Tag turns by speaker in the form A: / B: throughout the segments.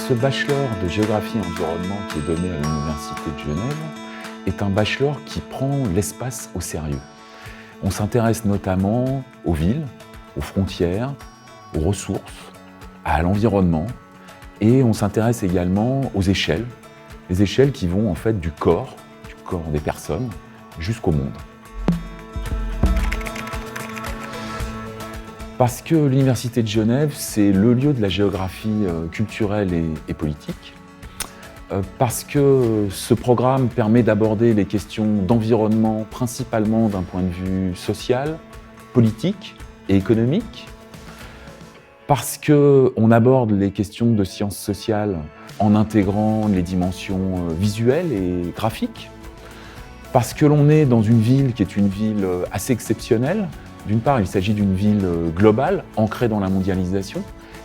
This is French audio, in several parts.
A: Ce bachelor de géographie et environnement qui est donné à l'Université de Genève est un bachelor qui prend l'espace au sérieux. On s'intéresse notamment aux villes, aux frontières, aux ressources, à l'environnement et on s'intéresse également aux échelles, les échelles qui vont en fait du corps des personnes jusqu'au monde. Parce que l'Université de Genève, c'est le lieu de la géographie culturelle et politique. Parce que ce programme permet d'aborder les questions d'environnement principalement d'un point de vue social, politique et économique. Parce qu'on aborde les questions de sciences sociales en intégrant les dimensions visuelles et graphiques. Parce que l'on est dans une ville qui est une ville assez exceptionnelle. D'une part, il s'agit d'une ville globale, ancrée dans la mondialisation,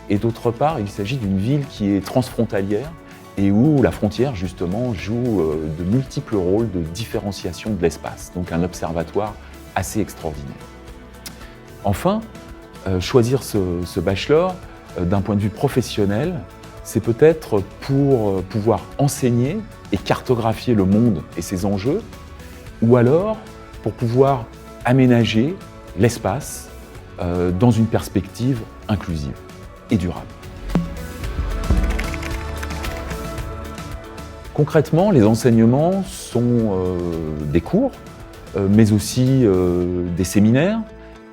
A: et d'autre part, il s'agit d'une ville qui est transfrontalière et où la frontière, justement, joue de multiples rôles de différenciation de l'espace, donc un observatoire assez extraordinaire. Enfin, choisir ce bachelor, d'un point de vue professionnel, c'est peut-être pour pouvoir enseigner et cartographier le monde et ses enjeux, ou alors pour pouvoir aménager l'espace dans une perspective inclusive et durable. Concrètement, les enseignements sont des cours, mais aussi des séminaires,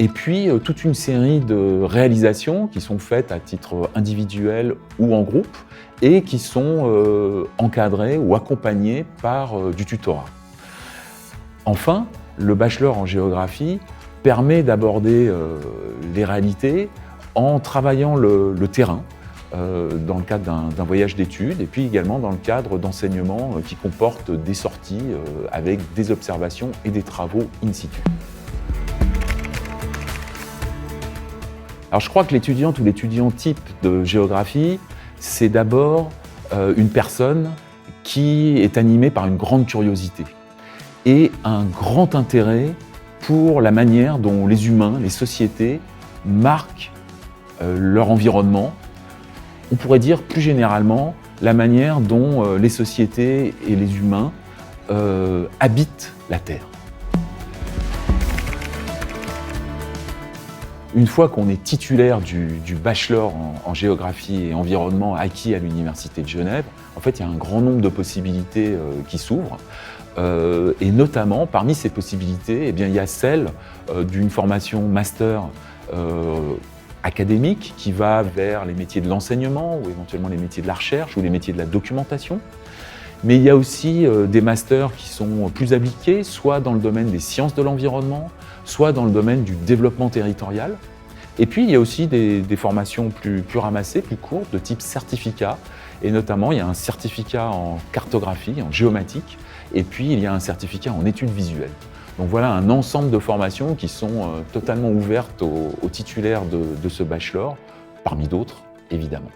A: et puis toute une série de réalisations qui sont faites à titre individuel ou en groupe, et qui sont encadrées ou accompagnées par du tutorat. Enfin, le bachelor en géographie permet d'aborder les réalités en travaillant le terrain dans le cadre d'un voyage d'études et puis également dans le cadre d'enseignements qui comportent des sorties avec des observations et des travaux in situ. Alors je crois que l'étudiante ou l'étudiant type de géographie, c'est d'abord une personne qui est animée par une grande curiosité et un grand intérêt pour la manière dont les humains, les sociétés, marquent leur environnement. On pourrait dire plus généralement la manière dont les sociétés et les humains habitent la Terre. Une fois qu'on est titulaire du bachelor en géographie et environnement acquis à l'Université de Genève, en fait, il y a un grand nombre de possibilités qui s'ouvrent. Et notamment, parmi ces possibilités, eh bien, il y a celle d'une formation master académique qui va vers les métiers de l'enseignement ou éventuellement les métiers de la recherche ou les métiers de la documentation. Mais il y a aussi des masters qui sont plus appliqués, soit dans le domaine des sciences de l'environnement, soit dans le domaine du développement territorial. Et puis, il y a aussi des formations plus ramassées, plus courtes, de type certificat. Et notamment, il y a un certificat en cartographie, en géomatique, et puis il y a un certificat en études visuelles. Donc voilà un ensemble de formations qui sont totalement ouvertes aux titulaires de ce bachelor, parmi d'autres, évidemment.